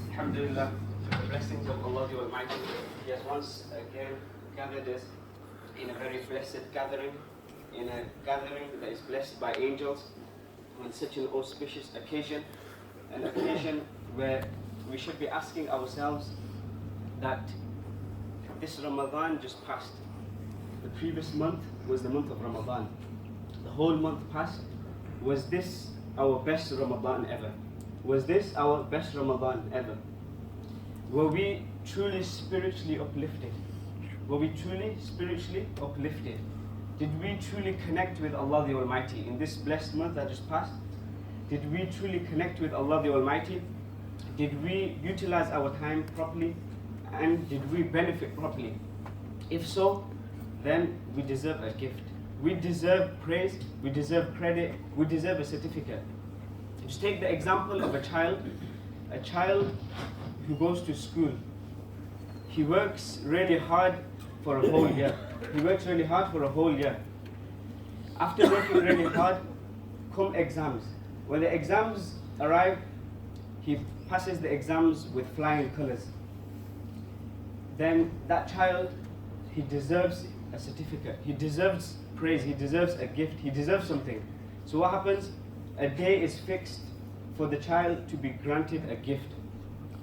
Alhamdulillah, the blessings of Allah the Almighty. He has once again gathered us in a very blessed gathering, in a gathering that is blessed by angels on such an auspicious occasion, an occasion where we should be asking ourselves that this Ramadan just passed. The previous month was the month of Ramadan. The whole month passed. Was this our best Ramadan ever? Was this our best Ramadan ever? Were we truly spiritually uplifted? Were we truly spiritually uplifted? Did we truly connect with Allah the Almighty in this blessed month that just passed? Did we truly connect with Allah the Almighty? Did we utilize our time properly? And did we benefit properly? If so, then we deserve a gift. We deserve praise, we deserve credit, we deserve a certificate. Just take the example of a child who goes to school. He works really hard for a whole year. He works really hard for a whole year. After working really hard, come exams. When the exams arrive, he passes the exams with flying colors. Then that child, he deserves a certificate. He deserves praise. He deserves a gift. He deserves something. So what happens? A day is fixed for the child to be granted a gift,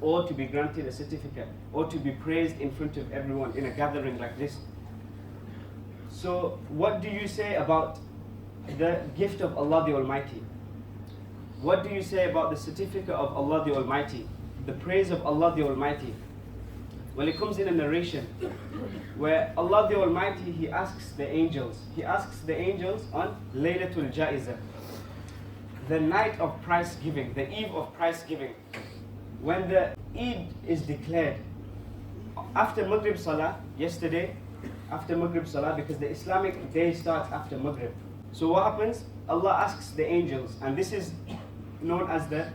or to be granted a certificate, or to be praised in front of everyone in a gathering like this. So what do you say about the gift of Allah the Almighty? What do you say about the certificate of Allah the Almighty? The praise of Allah the Almighty? Well, it comes in a narration where Allah the Almighty, He asks the angels on Laylatul Jaizah, the night of prize giving, the eve of prize giving, when the Eid is declared. After Maghrib Salah, yesterday, after Maghrib Salah, because the Islamic day starts after Maghrib. So what happens? Allah asks the angels, and this is known as the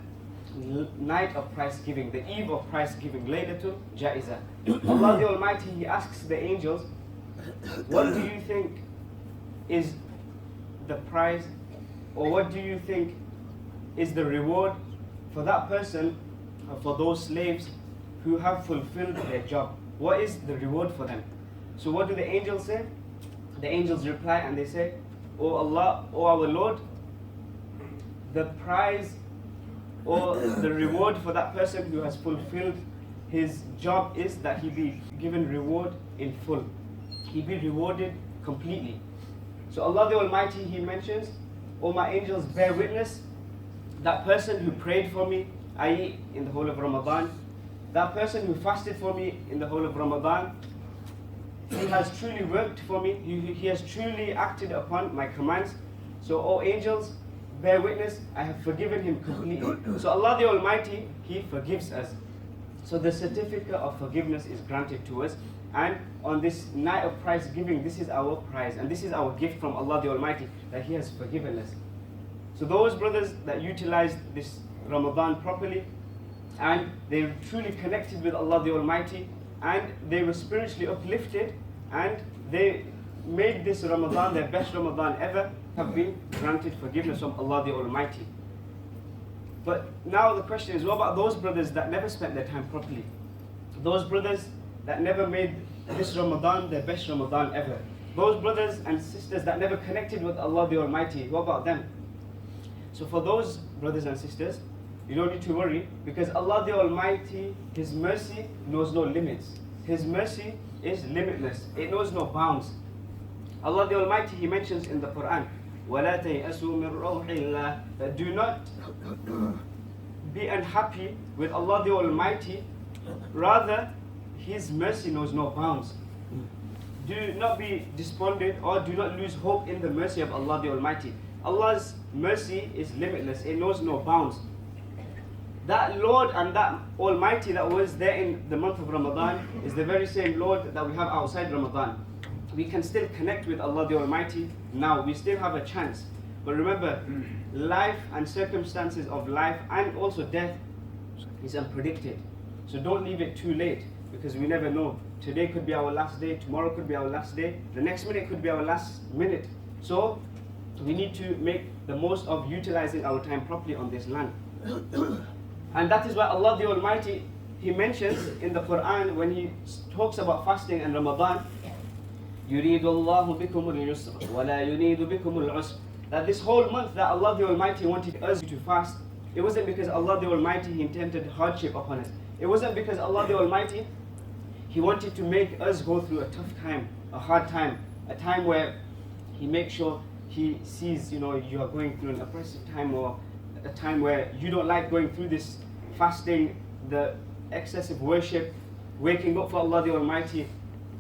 night of prize giving, the eve of prize giving, Laylatul Jaizah. Allah the Almighty, He asks the angels, what do you think is the prize, or what do you think is the reward for that person, for those slaves who have fulfilled their job? What is the reward for them? So what do the angels say? The angels reply and they say, "O Allah, O our Lord, the prize or the reward for that person who has fulfilled his job is that he be given reward in full. He be rewarded completely." So Allah the Almighty, He mentions, "O my angels, bear witness, that person who prayed for me, i.e. in the whole of Ramadan, that person who fasted for me in the whole of Ramadan, he has truly worked for me, he has truly acted upon my commands. So, O angels, bear witness, I have forgiven him completely." So Allah the Almighty, He forgives us. So the certificate of forgiveness is granted to us, and on this night of prize giving, this is our prize, and this is our gift from Allah the Almighty, that He has forgiven us. So those brothers that utilized this Ramadan properly, and they truly connected with Allah the Almighty, and they were spiritually uplifted, and they made this Ramadan their best Ramadan ever, have been granted forgiveness from Allah the Almighty. But now the question is, what about those brothers that never spent their time properly? Those brothers that never made this Ramadan their best Ramadan ever? Those brothers and sisters that never connected with Allah the Almighty, what about them? So for those brothers and sisters, you don't need to worry, because Allah the Almighty, His mercy knows no limits. His mercy is limitless. It knows no bounds. Allah the Almighty, He mentions in the Qur'an, وَلَا تَيْأَسُوا مِنْ رَوْحِ اللَّهِ, that do not be unhappy with Allah the Almighty, rather His mercy knows no bounds. Do not be despondent, or do not lose hope in the mercy of Allah the Almighty. Allah's mercy is limitless, it knows no bounds. That Lord and that Almighty that was there in the month of Ramadan is the very same Lord that we have outside Ramadan. We can still connect with Allah the Almighty, now. We still have a chance. But remember, life and circumstances of life and also death is unpredicted. So don't leave it too late, because we never know. Today could be our last day, tomorrow could be our last day, the next minute could be our last minute. So we need to make the most of utilizing our time properly on this land. And that is why Allah the Almighty, He mentions in the Qur'an when He talks about fasting and Ramadan, يُرِيدُ اللَّهُ بِكُمُ الْيُسْرَ وَلَا يُرِيدُ بِكُمُ الْعُسْرَ. That this whole month that Allah the Almighty wanted us to fast, it wasn't because Allah the Almighty He intended hardship upon us. It wasn't because Allah the Almighty He wanted to make us go through a tough time, a hard time, a time where He makes sure He sees, you are going through an oppressive time, or a time where you don't like going through this fasting, the excessive worship, waking up for Allah the Almighty,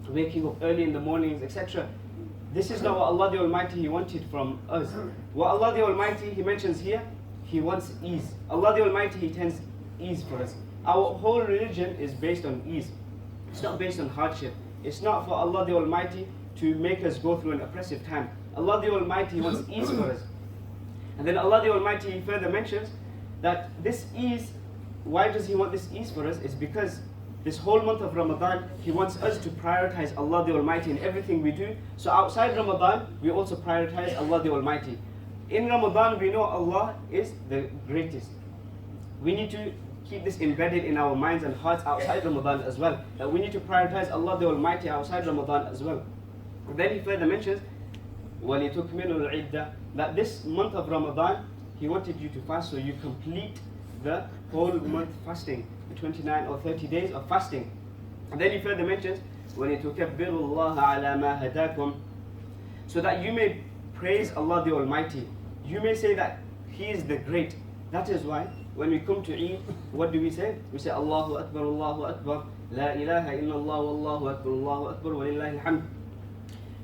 waking up early in the mornings, etc. This is not what Allah the Almighty He wanted from us. What Allah the Almighty He mentions here, He wants ease. Allah the Almighty He intends ease for us. Our whole religion is based on ease. It's not based on hardship. It's not for Allah the Almighty to make us go through an oppressive time. Allah the Almighty wants ease for us. And then Allah the Almighty He further mentions that this ease, why does He want this ease for us? It's because this whole month of Ramadan, He wants us to prioritize Allah the Almighty in everything we do. So outside Ramadan, we also prioritize Allah the Almighty. In Ramadan, we know Allah is the greatest. We need to keep this embedded in our minds and hearts outside Ramadan as well. That we need to prioritize Allah the Almighty outside Ramadan as well. And then He further mentions, وَلِتُكْمِلُوا الْعِدَّةِ, that this month of Ramadan, He wanted you to fast so you complete the whole month fasting, the 29 or 30 days of fasting. And then He further mentions, وَلِتُكَبِّرُوا اللَّهَ عَلَى مَا هَدَاكُمْ, so that you may praise Allah the Almighty. You may say that He is the great. That is why when we come to Eid, what do we say? We say Allahu Akbar, Allahu Akbar, La ilaha illallah, Wallahu Akbar, Allahu Akbar, Walillahi alhamd.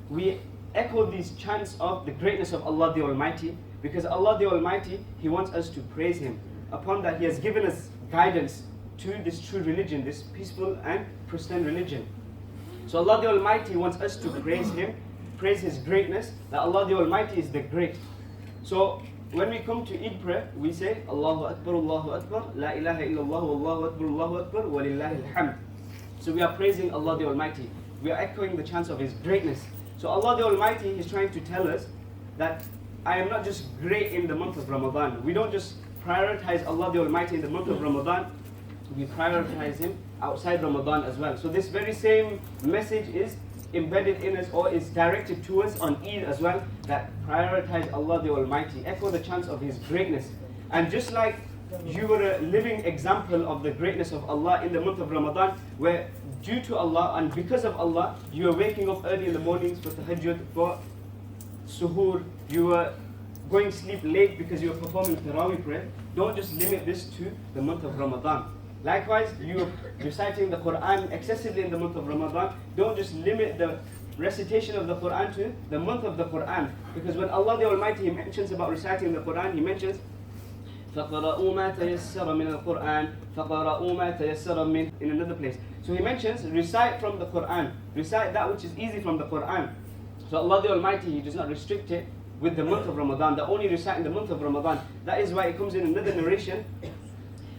We echo these chants of the greatness of Allah the Almighty, because Allah the Almighty, He wants us to praise Him. Upon that, He has given us guidance to this true religion, this peaceful and pristine religion. So Allah the Almighty wants us to praise Him, praise His greatness, that Allah the Almighty is the great. So when we come to Eid prayer, we say Allahu Akbar, Allahu Akbar, La ilaha illallah, Wallahu Akbar, Allahu Akbar, Walillahi alhamd. So we are praising Allah the Almighty. We are echoing the chants of His greatness. So Allah the Almighty is trying to tell us that I am not just great in the month of Ramadan. We don't just prioritize Allah the Almighty in the month of Ramadan, we prioritize Him outside Ramadan as well. So this very same message is embedded in us, or is directed to us on Eid as well, that prioritize Allah the Almighty, echo the chants of His greatness. And just like you were a living example of the greatness of Allah in the month of Ramadan, where due to Allah and because of Allah, you were waking up early in the mornings for tahajjud, for suhoor, you were going to sleep late because you were performing Tarawih prayer. Don't just limit this to the month of Ramadan. Likewise, you are reciting the Qur'an excessively in the month of Ramadan. Don't just limit the recitation of the Qur'an to the month of the Qur'an. Because when Allah the Almighty He mentions about reciting the Qur'an, He mentions فَقَرَأُوا مَا تَيَسَّرَ مِنَ الْقُرْآنِ فَقَرَأُوا مَا تَيَسَّرَ مِنْ, in another place. So He mentions recite from the Qur'an, recite that which is easy from the Qur'an. So Allah the Almighty, He does not restrict it with the month of Ramadan, that only recite in the month of Ramadan. That is why it comes in another narration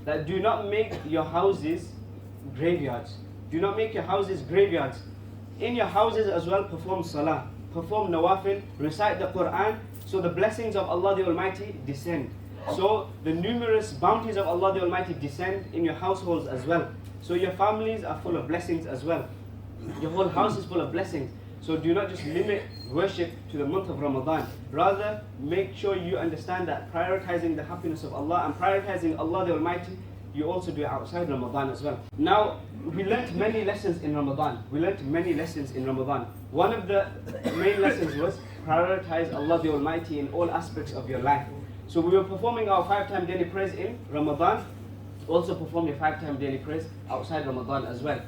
that do not make your houses graveyards. Do not make your houses graveyards. In your houses as well, perform salah, perform nawafil, recite the Qur'an, so the blessings of Allah the Almighty descend. So the numerous bounties of Allah the Almighty descend in your households as well. So your families are full of blessings as well. Your whole house is full of blessings. So do not just limit worship to the month of Ramadan. Rather, make sure you understand that prioritizing the happiness of Allah and prioritizing Allah the Almighty, you also do it outside Ramadan as well. Now, we learnt many lessons in Ramadan. One of the main lessons was prioritize Allah the Almighty in all aspects of your life. So we were performing our 5-time daily prayers in Ramadan. Also perform your 5-time daily prayers outside Ramadan as well.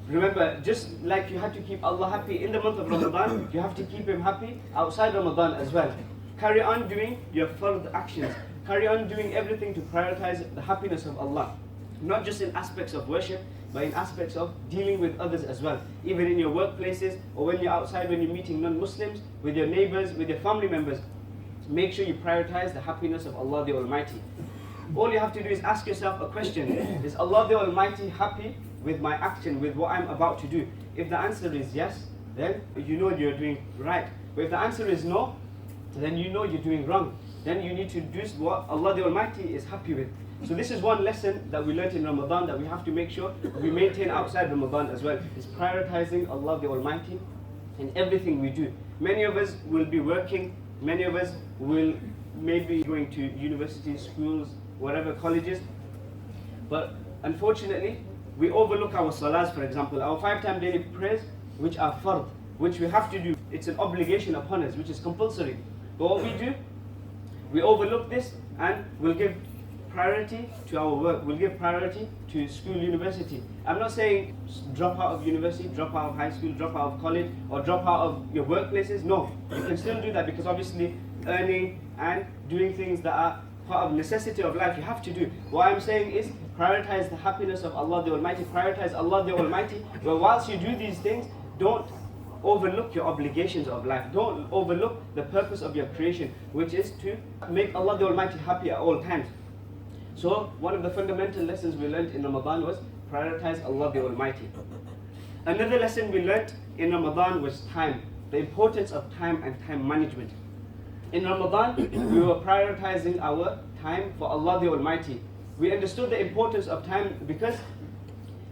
Remember, just like you had to keep Allah happy in the month of Ramadan, you have to keep Him happy outside Ramadan as well. Carry on doing your fard actions. Carry on doing everything to prioritize the happiness of Allah. Not just in aspects of worship, but in aspects of dealing with others as well. Even in your workplaces, or when you're outside, when you're meeting non-Muslims, with your neighbors, with your family members, make sure you prioritize the happiness of Allah the Almighty. All you have to do is ask yourself a question: is Allah the Almighty happy with my action, with what I'm about to do? If the answer is yes, then you know you're doing right. But if the answer is no, then you know you're doing wrong. Then you need to do what Allah the Almighty is happy with. So this is one lesson that we learned in Ramadan that we have to make sure we maintain outside Ramadan as well, is prioritizing Allah the Almighty in everything we do. Many of us will be working, many of us will maybe going to universities, schools, whatever, colleges, but unfortunately we overlook our salahs, for example, our 5-time daily prayers, which are fard, which we have to do. It's an obligation upon us, which is compulsory. But what we do, we overlook this and we'll give priority to our work, we'll give priority to school, university. I'm not saying drop out of university, drop out of high school, drop out of college, or drop out of your workplaces. No, you can still do that, because obviously earning and doing things that are part of necessity of life, you have to do. What I'm saying is prioritize the happiness of Allah the Almighty, prioritize Allah the Almighty. But whilst you do these things, don't overlook your obligations of life. Don't overlook the purpose of your creation, which is to make Allah the Almighty happy at all times. So one of the fundamental lessons we learned in Ramadan was prioritize Allah the Almighty. Another lesson we learned in Ramadan was time, the importance of time and time management. In Ramadan, we were prioritizing our time for Allah the Almighty. We understood the importance of time because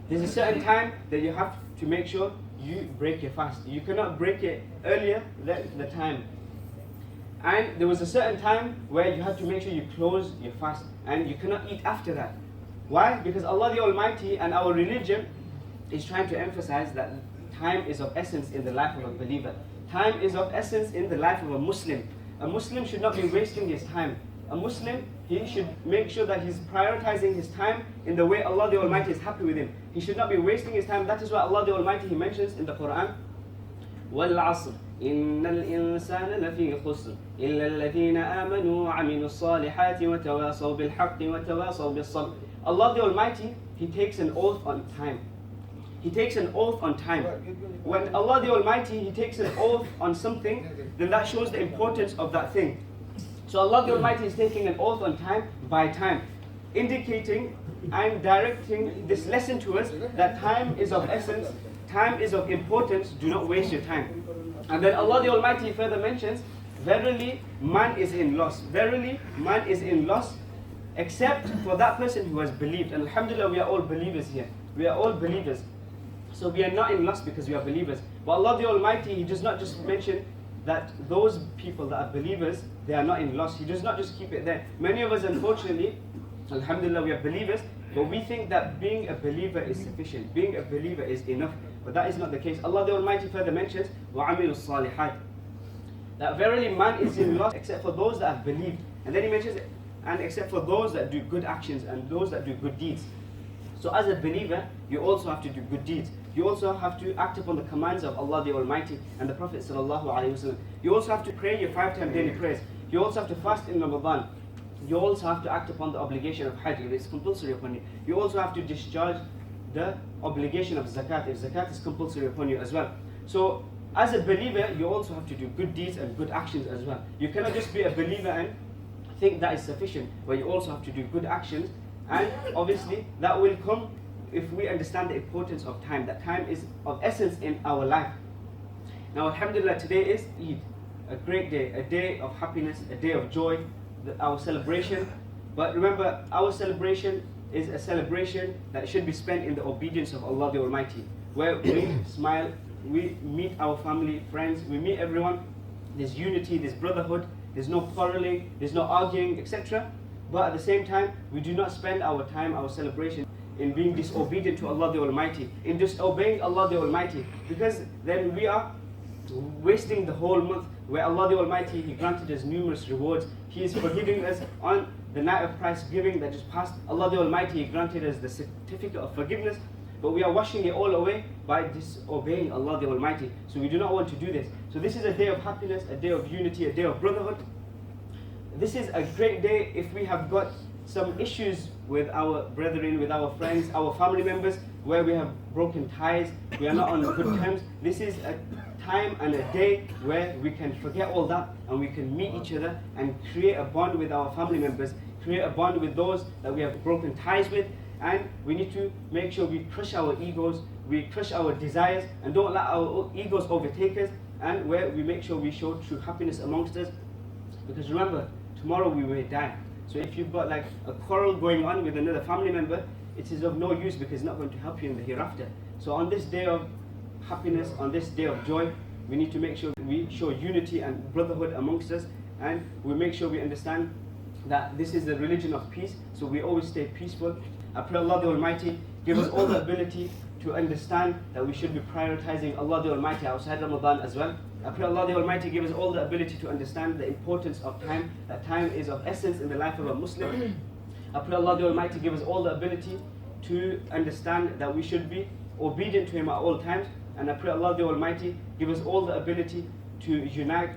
there's a certain time that you have to make sure you break your fast. You cannot break it earlier than the time. And there was a certain time where you have to make sure you close your fast, and you cannot eat after that. Why? Because Allah the Almighty and our religion is trying to emphasize that time is of essence in the life of a believer. Time is of essence in the life of a Muslim. A Muslim should not be wasting his time. A Muslim, he should make sure that he's prioritizing his time in the way Allah the Almighty is happy with him. He should not be wasting his time. That is why Allah the Almighty, He mentions in the Qur'an, وَالْعَصْرِ إِنَّ الْإِنسَانَ لَفِي خُسْرٍ إِلَّا الَّذِينَ آمَنُوا وَعَمِلُوا الصَّالِحَاتِ وَتَوَاصَوْا بِالْحَقِّ وَتَوَاصَوْا بِالصَّبْرِ. Allah the Almighty, He takes an oath on time. He takes an oath on time. When Allah the Almighty, He takes an oath on something, then that shows the importance of that thing. So Allah the Almighty is taking an oath on time by time, indicating and directing this lesson to us that time is of essence, time is of importance, do not waste your time. And then Allah the Almighty further mentions, verily man is in loss. Verily man is in loss, except for that person who has believed. And alhamdulillah, we are all believers here. We are all believers. So we are not in loss because we are believers. But Allah the Almighty, He does not just mention that those people that are believers, they are not in loss. He does not just keep it there. Many of us, unfortunately, alhamdulillah, we are believers, but we think that being a believer is sufficient. Being a believer is enough. But that is not the case. Allah the Almighty further mentions, وَعَمِلُوا الصَّالِحَاتِ, that verily man is in loss except for those that have believed. And then He mentions, and except for those that do good actions and those that do good deeds. So as a believer, you also have to do good deeds. You also have to act upon the commands of Allah the Almighty and the Prophet sallallahu alaihi wasallam. You also have to pray your 5-time daily prayers. You also have to fast in Ramadan. You also have to act upon the obligation of Hajj. It is compulsory upon you. You also have to discharge the obligation of zakat, if zakat is compulsory upon you as well. So as a believer, you also have to do good deeds and good actions as well. You cannot just be a believer and think that is sufficient, but you also have to do good actions. And obviously that will come if we understand the importance of time, that time is of essence in our life. Now alhamdulillah, today is Eid, a great day, a day of happiness, a day of joy, our celebration. But remember, our celebration is a celebration that should be spent in the obedience of Allah the Almighty, where we smile, we meet our family, friends, we meet everyone. There's unity, there's brotherhood, there's no quarreling, there's no arguing, etc. But at the same time, we do not spend our time, our celebration, in being disobedient to Allah the Almighty, in disobeying Allah the Almighty, because then we are wasting the whole month where Allah the Almighty, He granted us numerous rewards. He is forgiving us on the night of prize giving that just passed. Allah the Almighty, He granted us the certificate of forgiveness, but we are washing it all away by disobeying Allah the Almighty. So we do not want to do this. So this is a day of happiness, a day of unity, a day of brotherhood. This is a great day if we have got some issues with our brethren, with our friends, our family members. where we have broken ties, we are not on good terms. This is a time and a day where we can forget all that and we can meet each other and create a bond with our family members, create a bond with those that we have broken ties with, and we need to make sure we crush our egos, we crush our desires, and don't let our egos overtake us, and where we make sure we show true happiness amongst us. Because remember, tomorrow we will die. So if you've got like a quarrel going on with another family member, it is of no use because it's not going to help you in the hereafter. So on this day of happiness, on this day of joy, we need to make sure we show unity and brotherhood amongst us, and we make sure we understand that this is the religion of peace, so we always stay peaceful. I pray Allah the Almighty give us all the ability to understand that we should be prioritizing Allah the Almighty outside Ramadan as well. I pray Allah the Almighty give us all the ability to understand the importance of time, that time is of essence in the life of a Muslim. I pray Allah the Almighty give us all the ability to understand that we should be obedient to Him at all times. And I pray Allah the Almighty give us all the ability to unite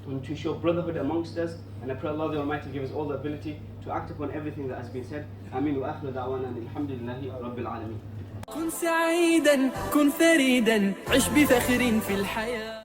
and to show brotherhood amongst us. And I pray Allah the Almighty give us all the ability to act upon everything that has been said. Ameen wa akhiru da'wana alhamdulillahi rabbil alameen. كن سعيدا كن فريدا عش بفخر في الحياة.